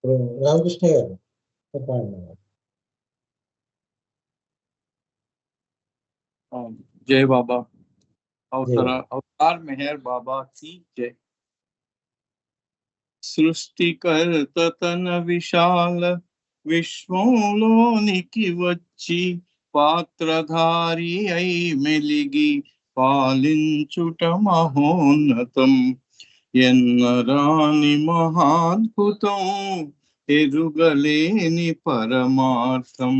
ఇప్పుడు రామకృష్ణ గారు చెప్పండి. जय बाबा। अवतार मेहर बाबा की जय। సృష్టికర్త తన విశాల విశ్వంలోనికి వచ్చి పాత్రధారి అయి మెలిగి పాలించుట మహోన్నతం. ఎన్నరాని మహాద్భుతం, ఎరుగలేని పరమార్థం.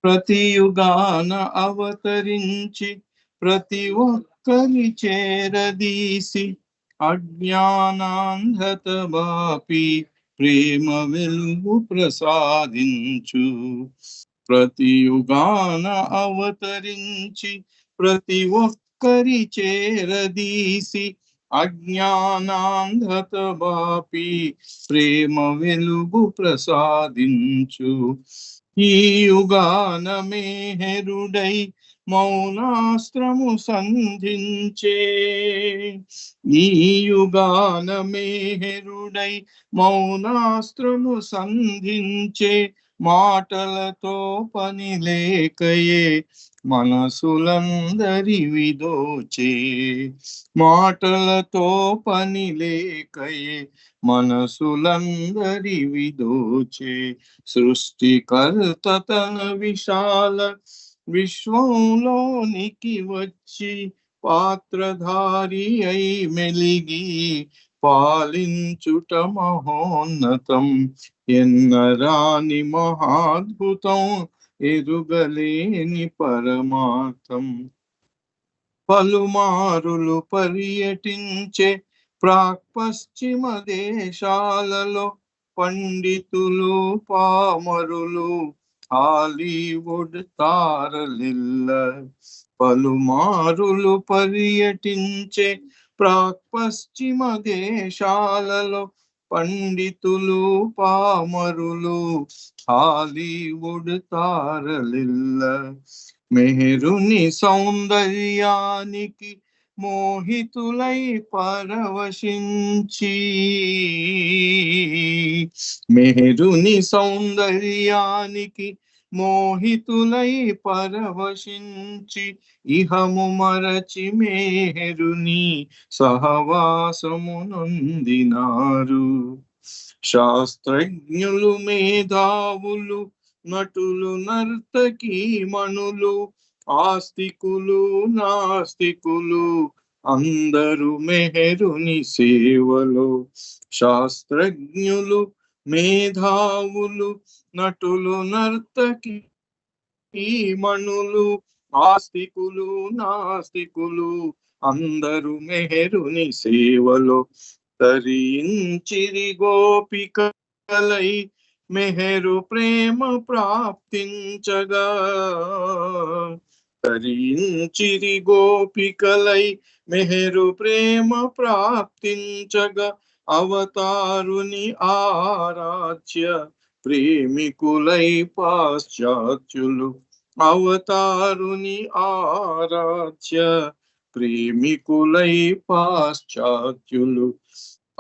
ప్రతి యుగాన అవతరించి ప్రతి ఒక్కరి చేరదీసి అజ్ఞానాంధత బాపి ప్రేమ వెలుగు ప్రసాదించు. ప్రతి యుగాన అవతరించి ప్రతి ఒక్కరి చేరదీసి అజ్ఞానాంధత బాపి ప్రేమ వెలుగు ప్రసాదించు. ఈ యుగాన మేహరుడై మౌనాస్త్రము సంధించే. ఈ యుగాన మేహరుడై మౌనాస్త్రము సంధించే. మాటలతో పని లేకయే మనసులందరి విదోచే. మాటలతో పని లేకయే మనసులందరి విదోచే. సృష్టికర్త తన విశాల విశ్వంలోనికి వచ్చి పాత్రధారి అయి మెలిగి పాలించుట మహోన్నతం. ఎన్నరాని మహాద్భుతం, ఎరుగలేని పరమార్థం. పలుమారులు పర్యటించే ప్రాక్ పశ్చిమ దేశాలలో పండితులు పామరులు హాలీవుడ్ తారలిల్ల. పలుమారులు పర్యటించే ప్రాక్ పశ్చిమ దేశాలలో పండితులు పామరులు హాలీవుడ్ తారలిల్ల. మెహరుని సౌందర్యానికి మోహితులై పరవశించి. మెహరుని సౌందర్యానికి మోహితులై పరవశించి ఇహము మరచి మెహరుని సహవాసము నొందినారు. శాస్త్రజ్ఞులు మేధావులు నటులు నర్తకీ మణులు ఆస్తికులు నాస్తికులు అందరూ మెహరుని సేవలో. శాస్త్రజ్ఞులు మేధావులు నటులు నర్తకీ మణులు ఆస్తికులు నాస్తికులు అందరూ మెహరుని సేవలో. తరించిరి గోపికలై మెహరు ప్రేమ ప్రాప్తించగా. తరించిరి గోపికలై మెహరు ప్రేమ ప్రాప్తించగా. అవతారుని ఆరాధ్య ప్రేమికులై పాశ్చాత్యులు. అవతారుని ఆరాధ్య ప్రేమికులై పాశ్చాత్యులు.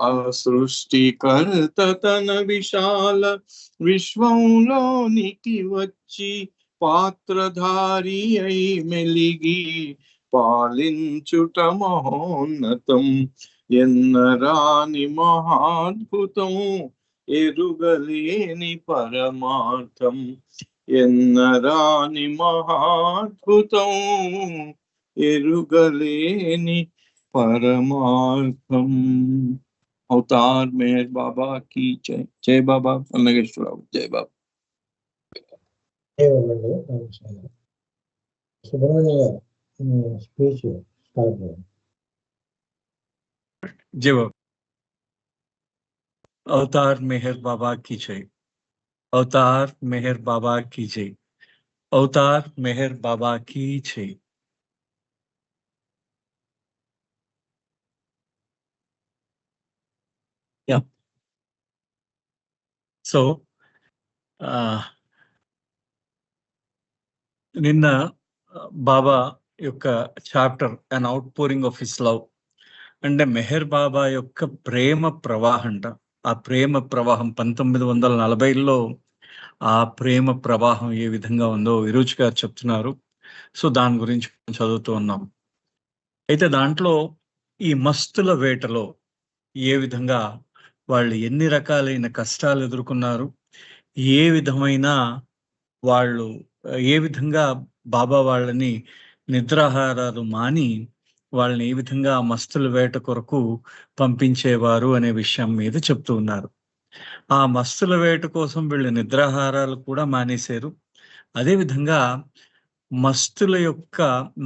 ఆ సృష్టికర్త తన విశాల విశ్వంలోనికి వచ్చి పాత్రధారి అయి మెలిగి పాలించుట మహోన్నతం. ఎన్నరాని మహాద్భుతం, ఎరుగలేని పరమార్థం. ఎన్నరాని మహాద్భుతం, ఎరుగలేని परमार्थम। अवतार मेहर बाबा की जय। जय बाबा अन्नगेश्वरराव। जय बाबा। जय बाबा। अवतार मेहर बाबा की जय। अवतार मेहर बाबा की जय। अवतार मेहर बाबा की जय। Yeah. So, నిన్న బాబా యొక్క chapter an out pouring of his love అంటే మెహర్ బాబా యొక్క ప్రేమ ప్రవాహంట. ఆ ప్రేమ ప్రవాహం 1940లో ఆ ప్రేమ ప్రవాహం ఏ విధంగా ఉందో విరూచ్ గారు చెప్తున్నారు. సో దాని గురించి చదువుతూ ఉన్నాం. అయితే దాంట్లో ఈ మస్తుల వేటలో ఏ విధంగా వాళ్ళు ఎన్ని రకాలైన కష్టాలు ఎదుర్కొన్నారు, ఏ విధమైన వాళ్ళు ఏ విధంగా బాబా వాళ్ళని నిద్రాహారాలు మాని వాళ్ళని ఏ విధంగా ఆ మస్తుల వేట కొరకు పంపించేవారు అనే విషయం మీద చెప్తూ ఉన్నారు. ఆ మస్తుల వేట కోసం వీళ్ళు నిద్రాహారాలు కూడా మానేశారు. అదేవిధంగా మస్తుల యొక్క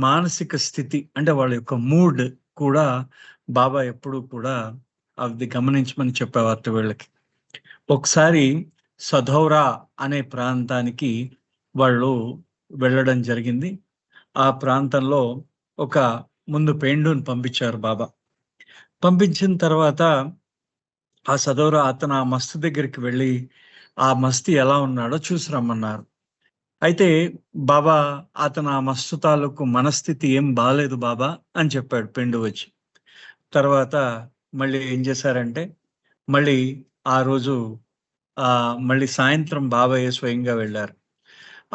మానసిక స్థితి అంటే వాళ్ళ యొక్క మూడ్ కూడా బాబా ఎప్పుడు కూడా అది గమనించమని చెప్పేవారు వీళ్ళకి. ఒకసారి సధౌరా అనే ప్రాంతానికి వాళ్ళు వెళ్ళడం జరిగింది. ఆ ప్రాంతంలో ఒక ముందు పేండుని పంపించారు బాబా. పంపించిన తర్వాత ఆ సధౌరా అతను ఆ మస్తు దగ్గరికి వెళ్ళి ఆ మస్తు ఎలా ఉన్నాడో చూసి రమ్మన్నారు. అయితే బాబా అతను ఆ మస్తు తాలూకు మనస్థితి ఏం బాలేదు బాబా అని చెప్పాడు పెండు వచ్చి. తర్వాత మళ్ళీ ఏం చేశారంటే మళ్ళీ ఆ రోజు మళ్ళీ సాయంత్రం బాబాయ్ స్వయంగా వెళ్ళారు.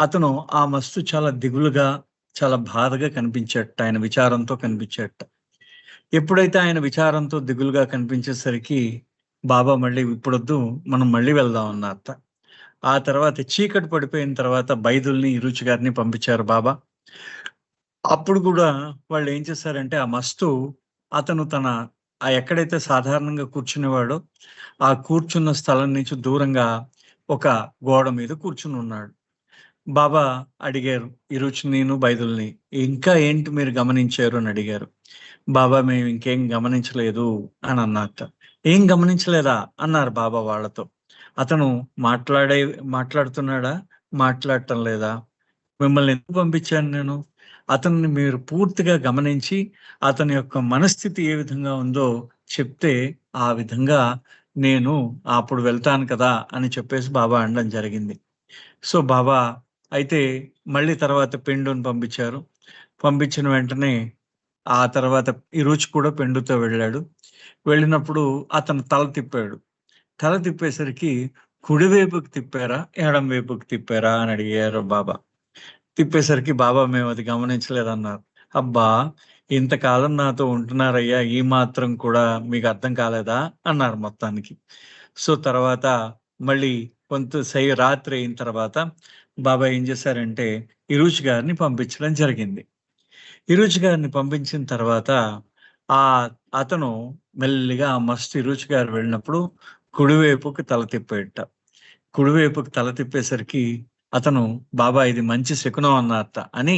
అతను ఆ మస్తు చాలా దిగులుగా చాలా బాధగా కనిపించేట, ఆయన విచారంతో కనిపించేట. ఎప్పుడైతే ఆయన విచారంతో దిగులుగా కనిపించేసరికి బాబా మళ్ళీ ఇప్పుడొద్దు మనం మళ్ళీ వెళ్దాం అన్నారట. ఆ తర్వాత చీకటి పడిపోయిన తర్వాత బైదుల్ని ఇరుచి గారిని పంపించారు బాబా. అప్పుడు కూడా వాళ్ళు ఏం చేశారంటే ఆ మస్తు అతను తన ఎక్కడైతే సాధారణంగా కూర్చునేవాడో ఆ కూర్చున్న స్థలం నుంచి దూరంగా ఒక గోడ మీద కూర్చుని ఉన్నాడు. బాబా అడిగారు ఇరుచి నేను బైదుల్ని, ఇంకా ఏంటి మీరు గమనించారు అని అడిగారు. బాబా మేము ఇంకేం గమనించలేదు అని అన్నట్ట. ఏం గమనించలేదా అన్నారు బాబా వాళ్ళతో. అతను మాట్లాడుతున్నాడా, మాట్లాడటం లేదా, మిమ్మల్ని ఎందుకు పంపించాను నేను, అతన్ని మీరు పూర్తిగా గమనించి అతని యొక్క మనస్థితి ఏ విధంగా ఉందో చెప్తే ఆ విధంగా నేను అప్పుడు వెళ్తాను కదా అని చెప్పేసి బాబా అనడం జరిగింది. సో బాబా అయితే మళ్ళీ తర్వాత పెండుని పంపించారు. పంపించిన వెంటనే ఆ తర్వాత ఈ రోజు కూడా పెండుతో వెళ్ళాడు. వెళ్ళినప్పుడు అతను తల తిప్పాడు. తల తిప్పేసరికి కుడివైపుకి తిప్పారా, ఎడం వైపుకి తిప్పారా అని అడిగారు బాబా. తిప్పేసరికి బాబా మేము అది గమనించలేదన్నారు. అబ్బా ఇంతకాలం నాతో ఉంటున్నారయ్యా, ఈ మాత్రం కూడా మీకు అర్థం కాలేదా అన్నారు మొత్తానికి. సో తర్వాత మళ్ళీ రాత్రి అయిన తర్వాత బాబా ఏం చేశారంటే ఇరుచి గారిని పంపించడం జరిగింది. ఇరుచి గారిని పంపించిన తర్వాత అతను మెల్లిగా ఆ మస్తు ఇరుచి గారు వెళ్ళినప్పుడు కుడివైపుకి తల తిప్పేట. కుడివైపుకి తల తిప్పేసరికి అతను బాబా ఇది మంచి శకునం అన్నట్ట అని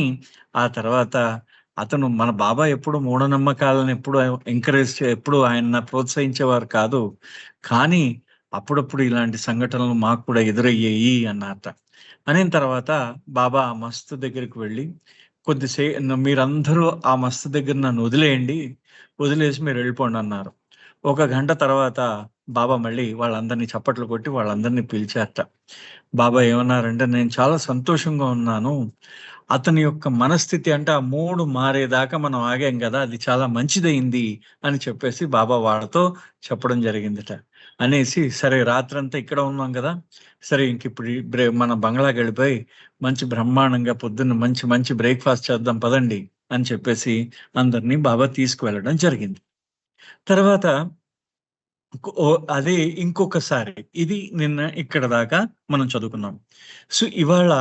ఆ తర్వాత అతను మన బాబా ఎప్పుడు మూఢనమ్మకాలను ఎప్పుడు ఎప్పుడు ఆయన ప్రోత్సహించేవారు కాదు, కానీ అప్పుడప్పుడు ఇలాంటి సంఘటనలు మాకు కూడా ఎదురయ్యాయి అన్నట్ట. అనిన తర్వాత బాబా ఆ మస్తు దగ్గరికి వెళ్ళి మీరందరూ ఆ మస్తు దగ్గర నన్ను వదిలేసి మీరు వెళ్ళిపోండి అన్నారు. 1 గంట తర్వాత బాబా మళ్ళీ వాళ్ళందరినీ చప్పట్లు కొట్టి వాళ్ళందరినీ పిలిచారట. బాబా ఏమన్నారంటే నేను చాలా సంతోషంగా ఉన్నాను, అతని యొక్క మనస్థితి అంటే ఆ 3 మారేదాకా మనం ఆగాం కదా, అది చాలా మంచిదైంది అని చెప్పేసి బాబా వాళ్ళతో చెప్పడం జరిగిందిట. అనేసి సరే రాత్రంతా ఇక్కడ ఉన్నాం కదా, సరే ఇంక ఇప్పుడు మన బంగ్లాకి వెళ్ళిపోయి మంచి బ్రహ్మాండంగా పొద్దున్న మంచి మంచి బ్రేక్ఫాస్ట్ చేద్దాం పదండి అని చెప్పేసి అందరినీ బాబా తీసుకువెళ్ళడం జరిగింది. తర్వాత అదే ఇంకొకసారి ఇది నిన్న ఇక్కడ దాకా మనం చదువుకున్నాం. సో ఇవాళ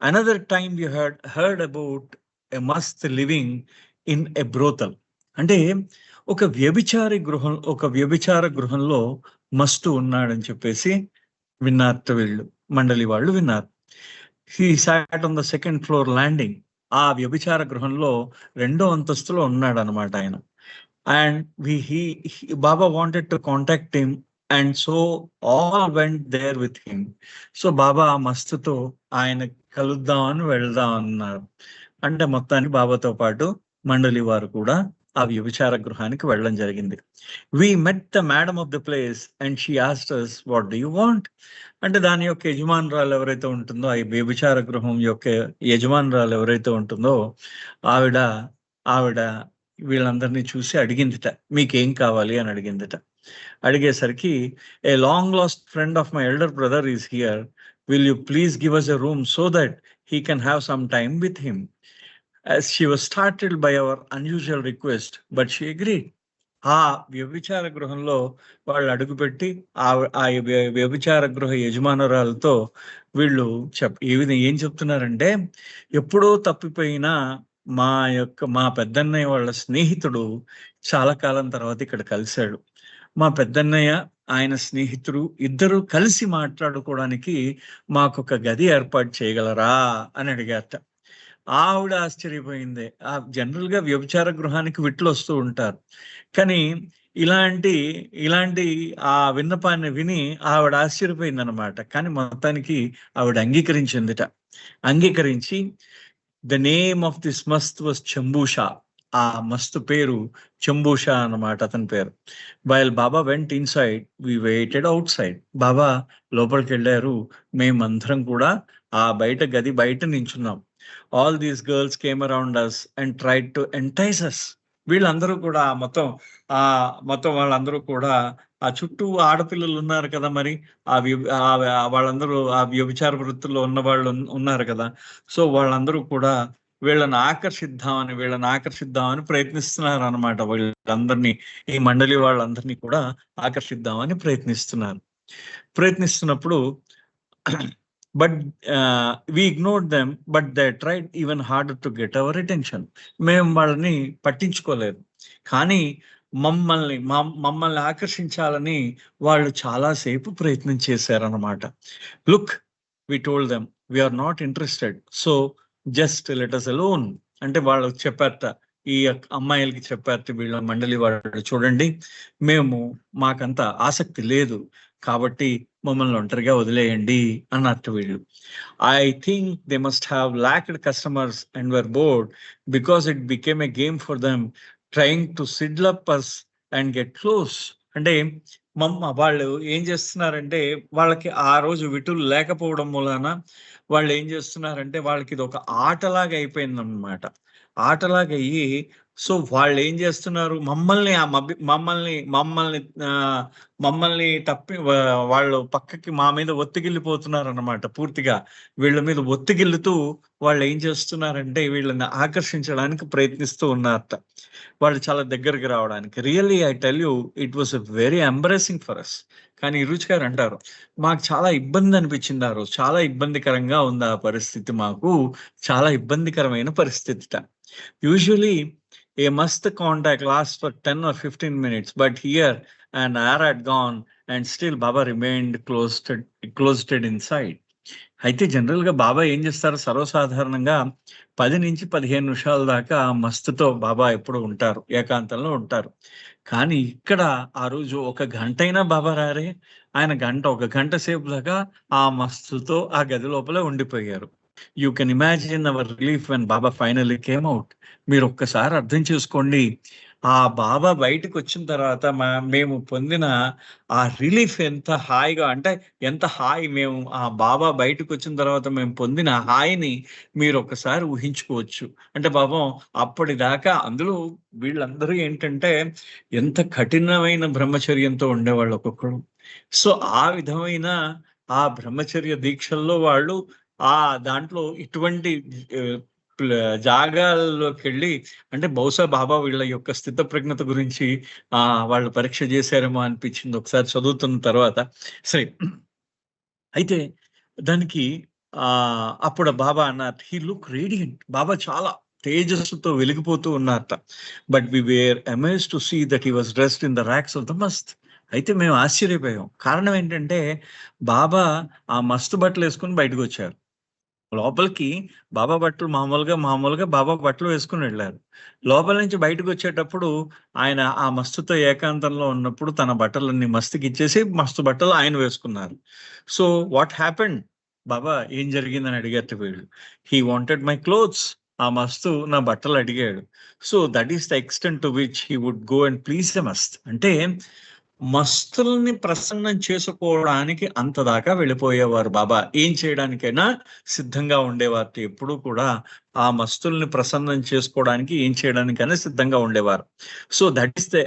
another time you heard about a must living in a brothel. అంటే ఒక వ్యభిచార గృహంలో మస్తు ఉన్నాడని చెప్పేసి విన్నారు వీళ్ళు, మండలి వాళ్ళు విన్నారు. He sat on the 2nd floor landing. ఆ వ్యభిచార గృహంలో 2వ అంతస్తులో ఉన్నాడు అనమాట ఆయన. And Baba wanted to contact him, and so all went there with him. So Baba మస్తుతో ఆయన కలుద్దామని వెళ్దాం అన్నారు. అంటే మొత్తానికి బాబాతో పాటు మండలి వారు కూడా ఆ వ్యభిచార గృహానికి వెళ్ళడం జరిగింది. We met the madam of the place and she asked us, what do you want? అంటే దాని యొక్క యజమానురాలు ఎవరైతే ఉంటుందో, ఆ వ్యభిచార గృహం యొక్క యజమానురాలు ఎవరైతే ఉంటుందో ఆవిడ వీళ్ళందరినీ చూసి అడిగిందిట, మీకేం కావాలి అని అడిగిందిట. అడిగేసరికి a long lost friend of my elder brother is here, will you please give us a room so that he can have some time with him. As she was startled by our unusual request, but she agreed. ఆ వ్యభిచార గృహంలో వాళ్ళు అడుగుపెట్టి ఆ వ్యభిచార గృహ యజమానురాలతో వీళ్ళు ఏం చెప్తున్నారంటే, ఎప్పుడో తప్పిపోయిన మా పెద్దన్నయ్య వాళ్ళ స్నేహితుడు చాలా కాలం తర్వాత ఇక్కడ కలిశాడు. మా పెద్దన్నయ్య ఆయన స్నేహితుడు ఇద్దరు కలిసి మాట్లాడుకోవడానికి మాకొక గది ఏర్పాటు చేయగలరా అని అడిగారట. ఆవిడ ఆశ్చర్యపోయింది. జనరల్ గా వ్యభిచార గృహానికి విట్లు వస్తూ ఉంటారు, కానీ ఇలాంటి ఆ విన్నపాన్ని విని ఆవిడ ఆశ్చర్యపోయింది అనమాట. కానీ మొత్తానికి ఆవిడ అంగీకరించి the name of this mast was Chambusha. ఆ మస్తు పేరు చంబూషా అన్నమాట అతని పేరు. While Baba went inside, we waited outside. Baba లోపలికి వెళ్ళారు, మేమందరం కూడా ఆ గది బయట నించున్నాం. All these girls came around us and tried to entice us. వీళ్ళందరూ కూడా మొత్తం వాళ్ళందరూ కూడా ఆ చుట్టూ ఆడపిల్లలు ఉన్నారు కదా, మరి వాళ్ళందరూ ఆ వ్యభిచార వృత్తుల్లో ఉన్న వాళ్ళు ఉన్నారు కదా. సో వాళ్ళందరూ కూడా వీళ్ళని ఆకర్షిద్దామని ప్రయత్నిస్తున్నారు అనమాట. వీళ్ళందరినీ, ఈ మండలి వాళ్ళందరినీ కూడా ఆకర్షిద్దామని ప్రయత్నిస్తున్నప్పుడు but we ignored them, but they tried even harder to get our attention. మేము వాళ్ళని పట్టించుకోలేదు, కానీ మమ్మల్ని ఆకర్షించాలని వాళ్ళు చాలాసేపు ప్రయత్నం చేశారన్నమాట. Look, we told them, we are not interested, so just let us alone. అంటే వాళ్ళు చెప్పారట, ఈ అమ్మాయిలకి చెప్పారట వీళ్ళ మండలి వాళ్ళు, చూడండి మాకంత ఆసక్తి లేదు కాబట్టి మమ్మల్ని ఒంటరిగా వదిలేయండి అన్నట్టు వీళ్ళు. I think they must have locked customers and were bored because it became a game for them trying to sidle up us and get close. అంటే వాళ్ళు ఏం చేస్తున్నారంటే, వాళ్ళకి ఆ రోజు విటులు లేకపోవడం మూలాన వాళ్ళు ఏం చేస్తున్నారంటే, వాళ్ళకి ఇది ఒక ఆటలాగా అయిపోయింది అన్నమాట. ఆటలాగా అయ్యి, సో వాళ్ళు ఏం చేస్తున్నారు, మమ్మల్ని తప్పి వాళ్ళు పక్కకి మా మీద ఒత్తిగిల్లిపోతున్నారు అన్నమాట. పూర్తిగా వీళ్ళ మీద ఒత్తిగిల్లుతూ వాళ్ళు ఏం చేస్తున్నారంటే, వీళ్ళని ఆకర్షించడానికి ప్రయత్నిస్తూ ఉన్నారట, వాళ్ళు చాలా దగ్గరికి రావడానికి. Really I tell you, it was a very embarrassing for us. కానీ రుచి గారు అంటారు, మాకు చాలా ఇబ్బంది అనిపించింది ఆ రోజు, చాలా ఇబ్బందికరంగా ఉంది ఆ పరిస్థితి, మాకు చాలా ఇబ్బందికరమైన పరిస్థితి. Usually a must contact lasts for 10 or 15 minutes, but here an hour had gone and still Baba remained closed inside. అయితే జనరల్ గా బాబా ఏం చేస్తారు, సర్వసాధారణంగా 10 నుంచి 15 నిమిషాల దాకా మస్తుతో బాబా ఎప్పుడు ఉంటారు, ఏకాంతంలో ఉంటారు. కానీ ఇక్కడ ఆ రోజు 1 గంట అయినా బాబా రారే. ఆయన 1 గంట సేపు దాకా ఆ మస్తుతో ఆ గది లోపలే ఉండిపోయారు. You can imagine hour relief when Baba finally came out. మీరు ఒక్కసారి అర్థం చేసుకోండి, ఆ బాబా బయటకు వచ్చిన తర్వాత మేము పొందిన ఆ రిలీఫ్ ఎంత హాయిగా, అంటే ఎంత హాయి మేము ఆ బాబా బయటకు వచ్చిన తర్వాత మేము పొందిన హాయిని మీరు ఒకసారి ఊహించుకోవచ్చు. అంటే పాపం అప్పటిదాకా అందులో వీళ్ళందరూ ఏంటంటే ఎంత కఠినమైన బ్రహ్మచర్యంతో ఉండేవాళ్ళు ఒక్కొక్కరు. సో ఆ విధమైన ఆ బ్రహ్మచర్య దీక్షల్లో వాళ్ళు దాంట్లో ఇటువంటి జాగాల్లోకి వెళ్ళి, అంటే బహుశా బాబా వీళ్ళ యొక్క స్థిత ప్రజ్ఞత గురించి వాళ్ళు పరీక్ష చేశారేమో అనిపించింది ఒకసారి చదువుతున్న తర్వాత. సరే, అయితే దానికి అప్పుడు బాబా అన్నారు, హీ లుక్ రేడియంట్. బాబా చాలా తేజస్సుతో వెలిగిపోతూ ఉన్నారట. But we were amazed to see that he was dressed in the rags of the mast. అయితే మేము ఆశ్చర్యపోయాం. కారణం ఏంటంటే, బాబా ఆ మస్తు బట్టలు వేసుకుని బయటకు వచ్చారు. లోపలికి బాబా బట్టలు మామూలుగా బాబా బట్టలు వేసుకుని వెళ్ళారు. లోపల నుంచి బయటకు వచ్చేటప్పుడు ఆయన ఆ మస్తుతో ఏకాంతంలో ఉన్నప్పుడు తన బట్టలన్నీ మస్తుకి ఇచ్చేసి మస్తు బట్టలు ఆయన వేసుకున్నారు. సో వాట్ హ్యాపెండ్, బాబా ఏం జరిగిందని అడిగారు వీళ్ళు. He wanted my clothes. ఆ మస్తు నా బట్టలు అడిగాడు. So that is the extent to which he would go and please the mast. అంటే మస్తుల్ని ప్రసన్నం చేసుకోవడానికి అంతదాకా వెళ్ళిపోయేవారు బాబా. ఏం చేయడానికైనా సిద్ధంగా ఉండేవారు. ఎప్పుడు కూడా ఆ మస్తుల్ని ప్రసన్నం చేసుకోవడానికి ఏం చేయడానికైనా సిద్ధంగా ఉండేవారు. So that is the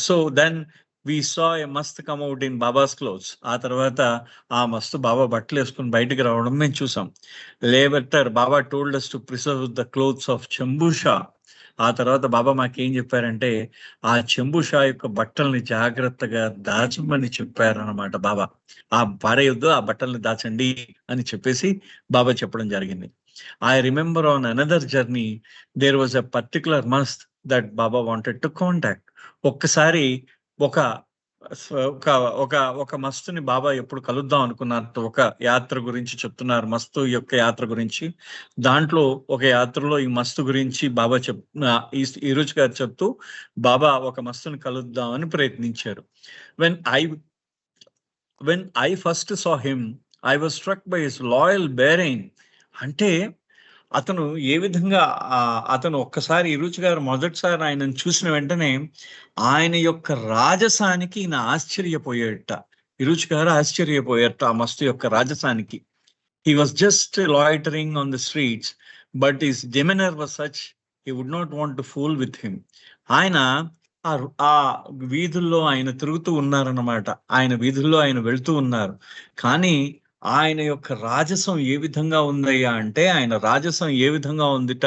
so then we saw a mast come out in Baba's clothes. ఆ తర్వాత ఆ మస్తు బాబా బట్టలు వేసుకుని బయటికి రావడం మేము చూసాం. Later Baba told us to preserve the clothes of Chambusha. ఆ తర్వాత బాబా మాకేం చెప్పారంటే ఆ చెంబుషా యొక్క బట్టల్ని జాగ్రత్తగా దాచమని చెప్పారన్నమాట బాబా. ఆ పారేయొద్దు, ఆ బట్టల్ని దాచండి అని చెప్పేసి బాబా చెప్పడం జరిగింది. I remember on another journey, there was a particular mast that Baba wanted to contact. ఒక్కసారి ఒక ఒక ఒక ఒక మస్తుని బాబా ఎప్పుడు కలుద్దాం అనుకున్నారు. ఒక యాత్ర గురించి చెప్తున్నారు, మస్తు యొక్క యాత్ర గురించి. దాంట్లో ఒక యాత్రలో ఈ మస్తు గురించి బాబా ఈ రోజు గారు చెప్తూ బాబా ఒక మస్తుని కలుద్దాం అని ప్రయత్నించారు. when I first saw him, I was struck by his loyal bearing. అంటే అతను ఏ విధంగా అతను ఒక్కసారి ఇరుచి గారు మొదటిసారి ఆయనను చూసిన వెంటనే ఆయన యొక్క రాజసానికి ఈయన ఆశ్చర్యపోయేట. ఇరుచి గారు ఆశ్చర్యపోయేట ఆ మస్తు యొక్క రాజసానికి. He was just loitering on the streets, but his demeanor was such he would not want to fool with him. ఆయన ఆ వీధుల్లో ఆయన తిరుగుతూ ఉన్నారన్నమాట. ఆయన వీధుల్లో ఆయన వెళ్తూ ఉన్నారు. కానీ ఆయన యొక్క రాజసం ఏ విధంగా ఉందయ్యా అంటే, ఆయన రాజసం ఏ విధంగా ఉందిట,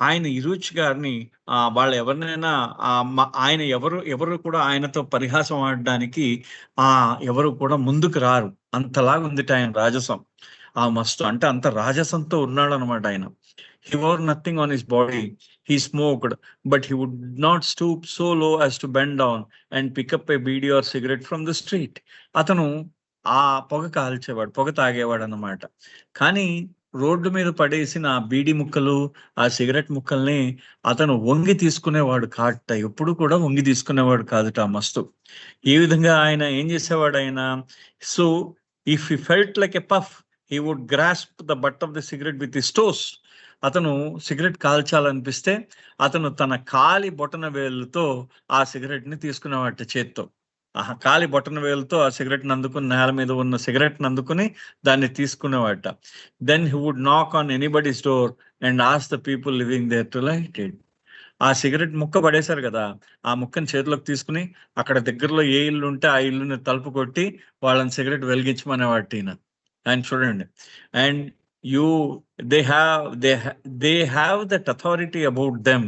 ఆయన ఇరుచి గారిని వాళ్ళు ఎవరినైనా ఆయన ఎవరు కూడా ఆయనతో పరిహాసం ఆడడానికి ఎవరు కూడా ముందుకు రారు. అంతలాగా ఉందిట ఆయన రాజసం. ఆ మస్తు అంటే అంత రాజసంతో ఉన్నాడు అనమాట ఆయన. He wore nothing on his body. He smoked, but he would not stoop so low as to bend down and pick up a beedi or cigarette from the street. అతను ఆ పొగ కాల్చేవాడు, పొగ తాగేవాడు అన్నమాట. కానీ రోడ్డు మీద పడేసిన ఆ బీడి ముక్కలు, ఆ సిగరెట్ ముక్కల్ని అతను వంగి తీసుకునేవాడు కాదట. ఎప్పుడు కూడా వంగి తీసుకునేవాడు కాదుట ఆ మస్తు. ఈ విధంగా ఆయన ఏం చేసేవాడు ఆయన, so if he felt like a puff he would grasp the butt of the cigarette with his toes. అతను సిగరెట్ కాల్చాలనిపిస్తే అతను తన కాలి బొటన వేలుతో ఆ సిగరెట్ ని తీసుకునేవాట చేత్తో. కాలి బొటన వేలుతో ఆ సిగరెట్ ని అందుకుని, నేల మీద ఉన్న సిగరెట్ ని అందుకుని దాన్ని తీసుకునేవాట. Then he would knock on anybody's door and ask the people living there to light it. ఆ సిగరెట్ ముక్క పడేశారు కదా, ఆ ముక్కని చేతిలోకి తీసుకుని అక్కడ దగ్గరలో ఏ ఇల్లు ఉంటే ఆ ఇల్లుని తలుపు కొట్టి వాళ్ళని సిగరెట్ వెలిగించమనేవాట ఈయన. And చూడండి, and they have that authority about them.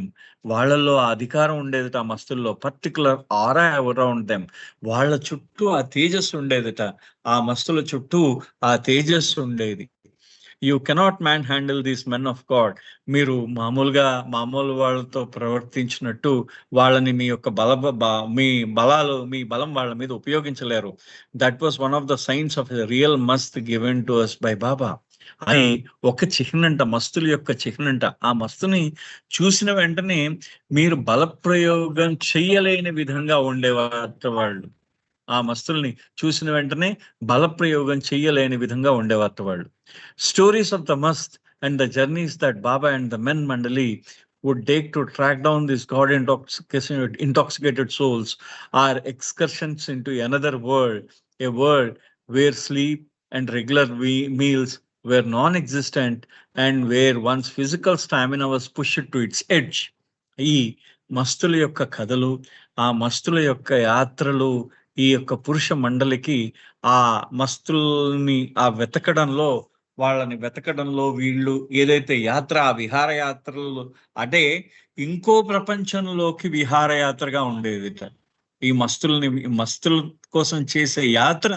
వాళ్ళలో ఆ అధికారం ఉండేదిట ఆ మస్తుల్లో. పర్టికులర్ ఆరా అరౌండ్ దెమ్. వాళ్ళ చుట్టూ ఆ తేజస్సు ఉండేదిట. ఆ మస్తుల చుట్టూ ఆ తేజస్సు ఉండేది. You cannot man handle these men of God. మీరు మామూలు వాళ్ళతో ప్రవర్తించినట్టు వాళ్ళని మీ యొక్క మీ బలం వాళ్ళ మీద ఉపయోగించలేరు. That was one of the science of real మస్త్ గివెన్ టు అస్ బై బాబా. అని ఒక చిహ్నంట, మస్తుల యొక్క చిహ్నంట. ఆ మస్తుని చూసిన వెంటనే మీరు బలప్రయోగం చెయ్యలేని విధంగా ఉండేవారు వాళ్ళు. ఆ మస్తుల్ని చూసిన వెంటనే బలప్రయోగం చెయ్యలేని విధంగా ఉండేవారు వాళ్ళు. Stories of the mast and the journeys that Baba and the men Mandali would take to track down these God intoxicated souls are excursions into another world, a world where sleep and regular meals were non-existent and where one's physical stamina was pushed to its edge. ఈ మస్తుల యొక్క కథలు, ఆ మస్తుల యొక్క యాత్రలు, ఈ యొక్క పురుష మండలికి ఆ మస్తుల్ని వాళ్ళని వెతకడంలో వీళ్ళు ఏదైతే యాత్ర, ఆ విహారయాత్రలు అంటే ఇంకో ప్రపంచంలోకి విహారయాత్రగా ఉండేది. ఈ మస్తుల కోసం చేసే యాత్ర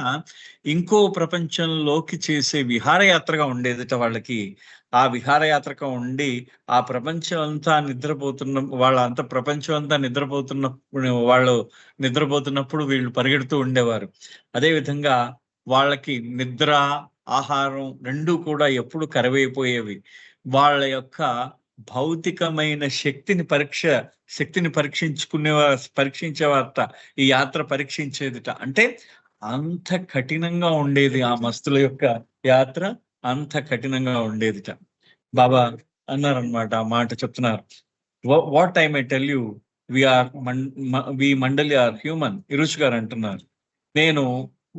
ఇంకో ప్రపంచంలోకి చేసే విహారయాత్రగా ఉండేదిట వాళ్ళకి. ఆ విహారయాత్రగా ఉండి ఆ ప్రపంచం అంతా ప్రపంచం అంతా వాళ్ళు నిద్రపోతున్నప్పుడు వీళ్ళు పరిగెడుతూ ఉండేవారు. అదే విధంగా వాళ్ళకి నిద్ర, ఆహారం రెండూ కూడా ఎప్పుడు కరువైపోయేవి. వాళ్ళ యొక్క భౌతికమైన శక్తిని పరీక్షించేవారట. ఈ యాత్ర పరీక్షించేదిట. అంటే అంత కఠినంగా ఉండేది ఆ మస్తుల యొక్క యాత్ర, అంత కఠినంగా ఉండేదిట. బాబా అన్నారనమాట, ఆ మాట చెప్తున్నారు. What I may tell you, we mandali are human. ఇరుచి గారు అంటున్నారు,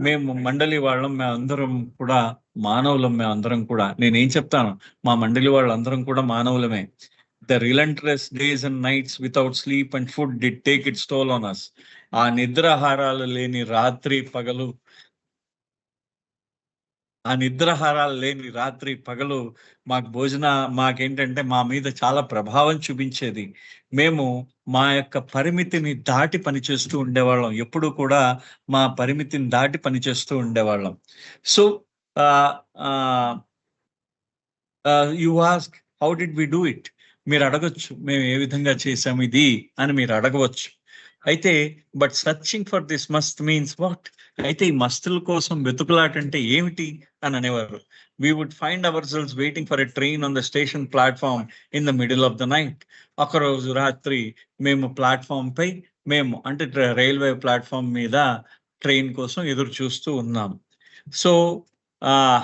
మేము మండలి వాళ్ళం, మేమందరం కూడా మానవులం. మేమందరం కూడా, నేనేం చెప్తాను, మా మండలి వాళ్ళందరం కూడా మానవులమే. The relentless days and nights without sleep and food did take its toll on us. ఆ నిద్రాహారాలు లేని రాత్రి పగలు, మాకేంటంటే మా మీద చాలా ప్రభావం చూపించేది. మేము మా యొక్క పరిమితిని దాటి పనిచేస్తూ ఉండేవాళ్ళం. ఎప్పుడు కూడా మా పరిమితిని దాటి పనిచేస్తూ ఉండేవాళ్ళం. So you ask how did we do it? మీరు అడగొచ్చు, మేము ఏ విధంగా చేసాము ఇది అని మీరు అడగవచ్చు. అయితే but searching for this must means what? అయితే ఈ మస్తుల కోసం వెతుకులాట అంటే ఏమిటి అని అనేవారు. We would find ourselves waiting for a train on the station platform in the middle of the night. ఒకరోజు రాత్రి మేము ప్లాట్ఫామ్ పై అంటే రైల్వే ప్లాట్ఫామ్ మీద ట్రైన్ కోసం ఎదురు చూస్తూ ఉన్నాం. So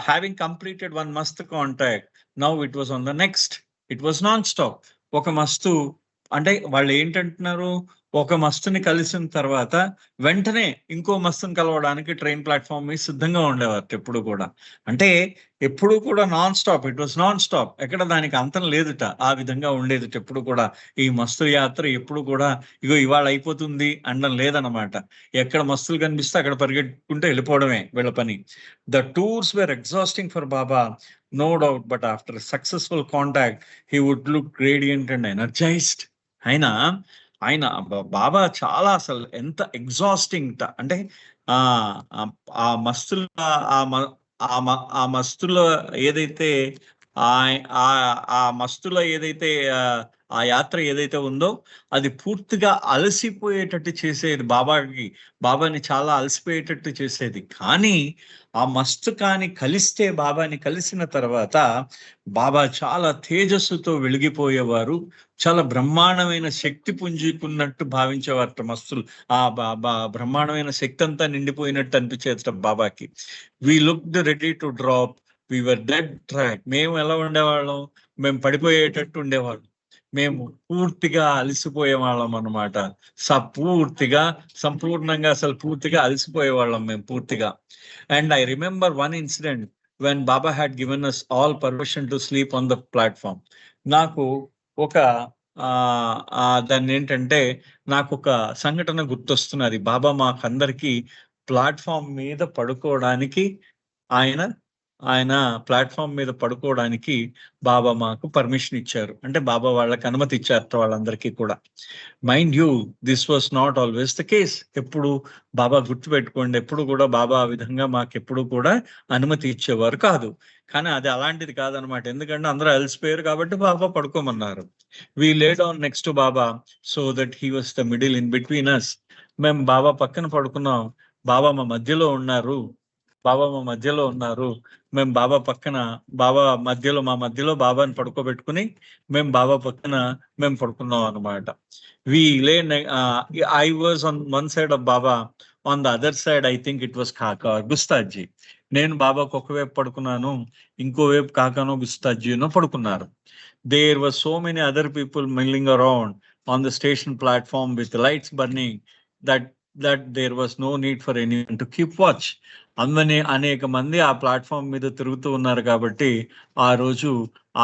having completed one must contact, now it was on the next. It was non stop. ఒక మస్తు అంటే వాళ్ళు ఏంటంటున్నారు, ఒక మస్తుని కలిసిన తర్వాత వెంటనే ఇంకో మస్తుని కలవడానికి ట్రైన్ ప్లాట్ఫామ్ మీద సిద్ధంగా ఉండేవారు ఎప్పుడు కూడా. అంటే ఎప్పుడు కూడా non stop, it was non stop. ఎక్కడ దానికి అంతం లేదుట, ఆ విధంగా ఉండేది ఎప్పుడు కూడా. ఈ మస్తు యాత్ర ఎప్పుడు కూడా ఇగో ఇవాళ అయిపోతుంది అనడం లేదనమాట. ఎక్కడ మస్తులు కనిపిస్తే అక్కడ పరిగెట్టుకుంటూ వెళ్ళిపోవడమే వీళ్ళ పని. The tours were exhausting for Baba, no doubt, but after successful contact he would look radiant and energized. ఆయన బాబా చాలా అసలు ఎంత ఎగ్జాస్టింగ్ అంటే ఆ మస్తుల ఆ మస్తులో ఏదైతే ఆ మస్తులో ఏదైతే ఆ యాత్ర ఏదైతే ఉందో అది పూర్తిగా అలసిపోయేటట్టు చేసేది. బాబాని చాలా అలసిపోయేటట్టు చేసేది. కానీ ఆ మస్తు కలిస్తే బాబాని కలిసిన తర్వాత బాబా చాలా తేజస్సుతో వెలిగిపోయేవారు. చాలా బ్రహ్మాండమైన శక్తి పుంజుకున్నట్టు భావించేవారట మస్తులు. ఆ బ్రహ్మాండమైన శక్తి అంతా నిండిపోయినట్టు అనిపించేది బాబాకి. We looked ready to drop, we were dead track. మేము ఎలా ఉండేవాళ్ళం, మేము పడిపోయేటట్టు ఉండేవాళ్ళం. మేము పూర్తిగా అలసిపోయే వాళ్ళం అనమాట. సంపూర్ణంగా అసలు పూర్తిగా అలసిపోయేవాళ్ళం మేము పూర్తిగా. And I remember one incident when Baba had given us all permission to sleep on the platform. నాకు ఒక దాన్ని ఏంటంటే నాకు ఒక సంఘటన గుర్తొస్తున్నది. బాబా మాకందరికి ప్లాట్ఫామ్ మీద పడుకోవడానికి ఆయన ప్లాట్ఫామ్ మీద పడుకోవడానికి బాబా మాకు పర్మిషన్ ఇచ్చారు. అంటే బాబా వాళ్ళకి అనుమతి ఇచ్చారు వాళ్ళందరికీ కూడా. Mind you, this was not always the case. ఎప్పుడు బాబా గుర్తుపెట్టుకోండి, ఎప్పుడు కూడా బాబా ఆ విధంగా మాకు ఎప్పుడు కూడా అనుమతి ఇచ్చేవారు కాదు. కానీ అది అలాంటిది కాదనమాట. ఎందుకంటే అందరూ అలసిపోయారు కాబట్టి బాబా పడుకోమన్నారు. We laid on next to Baba so that he was the middle in between us. మేము బాబా పక్కన పడుకున్నాం, బాబా మా మధ్యలో ఉన్నారు. మేము బాబా పక్కన, మా మధ్యలో బాబాని పడుకోబెట్టుకుని మేము బాబా పక్కన మేము పడుకున్నాం అనమాట. I was on one side of Baba, on the other side I think it was కాకా గుస్తాజీ. నేను బాబాకు ఒకవైపు పడుకున్నాను, ఇంకోవైపు కాకానో గుస్తాజీనో పడుకున్నారు. There was so many other people milling around on the station platform with lights burning that there was no need for anyone to keep watch. అనేక మంది ఆ ప్లాట్ఫామ్ మీద తిరుగుతూ ఉన్నారు కాబట్టి ఆ రోజు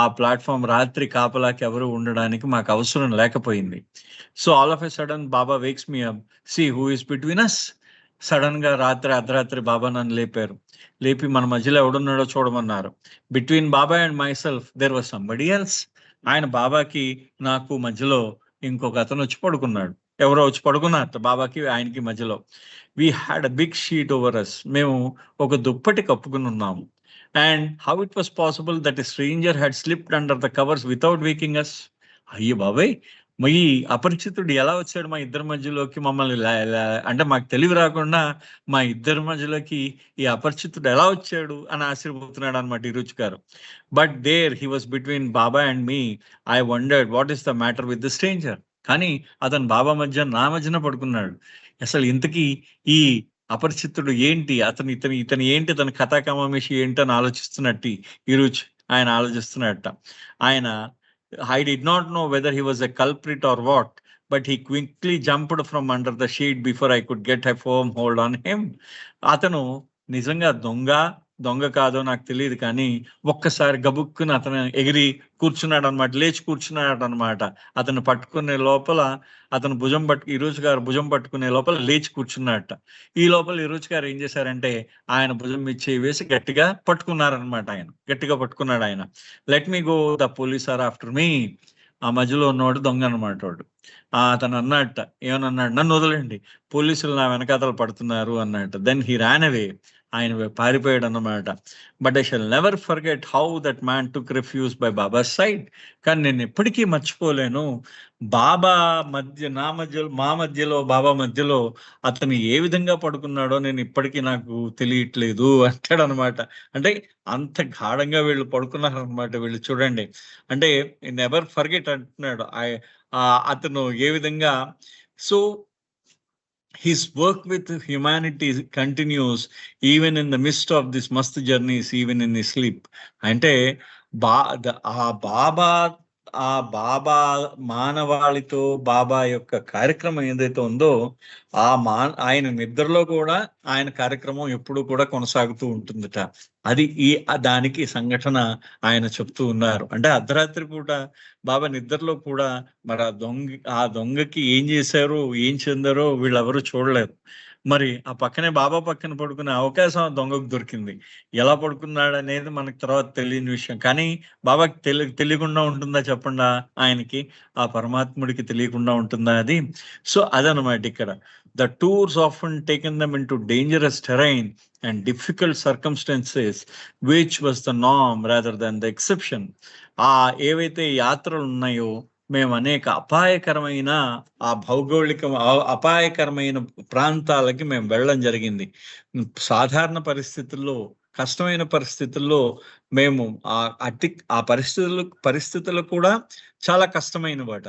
ఆ ప్లాట్ఫామ్ రాత్రి కాపలాకి ఎవరు ఉండడానికి మాకు అవసరం లేకపోయింది. So all of a sudden Baba wakes me up, see who is between us. సడన్ గా అర్ధరాత్రి బాబా నన్ను లేపి మన మధ్యలో ఎవడున్నాడో చూడమన్నారు. Between Baba and myself there was somebody else. బాబాకి నాకు మధ్యలో ఇంకొక అతను వచ్చి పడుకున్నాడు. ఎవరో వచ్చి పడుకున్నారు బాబాకి ఆయనకి మధ్యలో. We had a big sheet over us. మేము ఒక దుప్పటి కప్పుకుని ఉన్నాము. And how it was possible that a stranger had slipped under the covers without waking us. అయ్యో బాబాయ్, ఈ అపరిచితుడు ఎలా వచ్చాడు మా ఇద్దరి మధ్యలోకి, మమ్మల్ని అంటే మాకు తెలివి రాకుండా మా ఇద్దరి మధ్యలోకి ఈ అపరిచితుడు ఎలా వచ్చాడు అని ఆశ్చర్యపోతున్నాడు అనమాట ఈ రుచి గారు. But there he was between Baba and me. I wondered what is the matter with the stranger. కానీ అతను బాబా నా మధ్యన పడుకున్నాడు. అసలు ఇంతకీ ఈ అపరిచితుడు ఏంటి, ఇతను ఏంటి, తన కథాకమేషి ఏంటి అని ఆలోచిస్తున్నట్టు ఈ రుచి ఆయన ఆలోచిస్తున్నట్ట. I did not know whether he was a culprit or what, but he quickly jumped from under the sheet before I could get a firm hold on him. అతను నిజంగా దొంగ దొంగ కాదో నాకు తెలియదు, కానీ ఒక్కసారి గబుక్కుని అతను ఎగిరి కూర్చున్నాడు అనమాట, లేచి కూర్చున్నాడు అనమాట. అతను పట్టుకునే లోపల, అతను ఈరోజు గారు భుజం పట్టుకునే లోపల లేచి కూర్చున్నట్ట. ఈ లోపల ఈరోజు గారు ఏం చేశారంటే ఆయన భుజం మీద చేయి వేసి గట్టిగా పట్టుకున్నారనమాట. గట్టిగా పట్టుకున్నాడు ఆయన. Let me go, the police are after me. ఆ మధ్యలో ఉన్నవాడు దొంగ అనమాట వాడు. అతను అన్నట్ట, ఏమన్నాడు, నన్ను వదలండి, పోలీసులు నా వెనకాతలు పడుతున్నారు అన్నట్ట. దెన్ హీ ర్యాన్ అవే, ఆయన పారిపోయాడు అన్నమాట. But I shall never forget how that man took refuse by babas side. కానీ నేను ఎప్పటికీ మర్చిపోలేను, బాబా మా మధ్యలో బాబా మధ్యలో అతను ఏ విధంగా పడుకున్నాడో నేను ఇప్పటికీ నాకు తెలియట్లేదు అంటాడు అనమాట. అంటే అంత గాఢంగా వీళ్ళు పడుకున్నారు అనమాట. వీళ్ళు చూడండి, అంటే నెవర్ ఫర్గెట్ అంటున్నాడు అతను ఏ విధంగా. So his work with humanity continues even in the midst of this mast journeys, even in his sleep. అంటే బాబా మానవాళితో బాబా యొక్క కార్యక్రమం ఏదైతే ఉందో ఆయన నిద్రలో కూడా ఆయన కార్యక్రమం ఎప్పుడు కూడా కొనసాగుతూ ఉంటుందట. అది దానికి సంఘటన ఆయన చెప్తూ ఉన్నారు. అంటే అర్ధరాత్రి పూట బాబా నిద్రలో కూడా మరి ఆ దొంగకి ఏం చేశారో ఏం చెందారో వీళ్ళెవరూ చూడలేరు. మరి ఆ పక్కనే బాబా పక్కన పడుకునే అవకాశం ఆ దొంగకు దొరికింది. ఎలా పడుకున్నాడు అనేది మనకు తర్వాత తెలియని విషయం. కానీ బాబాకి తెలియకుండా ఉంటుందా చెప్పండి, ఆయనకి ఆ పరమాత్ముడికి తెలియకుండా ఉంటుందా అది? సో అదనమాట ఇక్కడ. The tours often taken them into dangerous terrain and difficult circumstances, which was the norm rather than the exception. ఏవైతే యాత్రలు ఉన్నాయో మేము అనేక అపాయకరమైన అపాయకరమైన ప్రాంతాలకి మేము వెళ్ళడం జరిగింది. సాధారణ పరిస్థితుల్లో, కష్టమైన పరిస్థితుల్లో మేము ఆ పరిస్థితులు కూడా చాలా కష్టమైనవాట.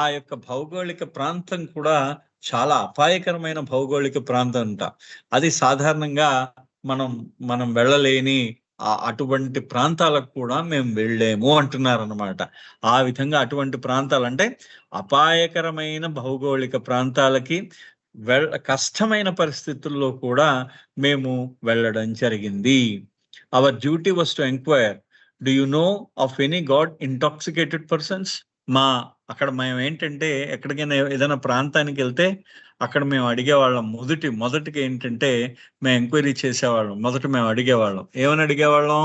ఆ యొక్క భౌగోళిక ప్రాంతం కూడా చాలా అపాయకరమైన భౌగోళిక ప్రాంతం అంట. అది సాధారణంగా మనం వెళ్ళలేని అటువంటి ప్రాంతాలకు కూడా మేము వెళ్ళాము అంటున్నారు అనమాట. ఆ విధంగా అటువంటి ప్రాంతాలు అంటే అపాయకరమైన భౌగోళిక ప్రాంతాలకి కష్టమైన పరిస్థితుల్లో కూడా మేము వెళ్ళడం జరిగింది. Our duty was to enquire, do you know of any God intoxicated persons. అక్కడ మేము ఏంటంటే ఎక్కడికైనా ఏదైనా ప్రాంతానికి వెళ్తే అక్కడ మేము అడిగేవాళ్ళం. మొదటికి ఏంటంటే మేము ఎంక్వైరీ చేసేవాళ్ళం. మేము అడిగేవాళ్ళం, ఏమని అడిగేవాళ్ళం,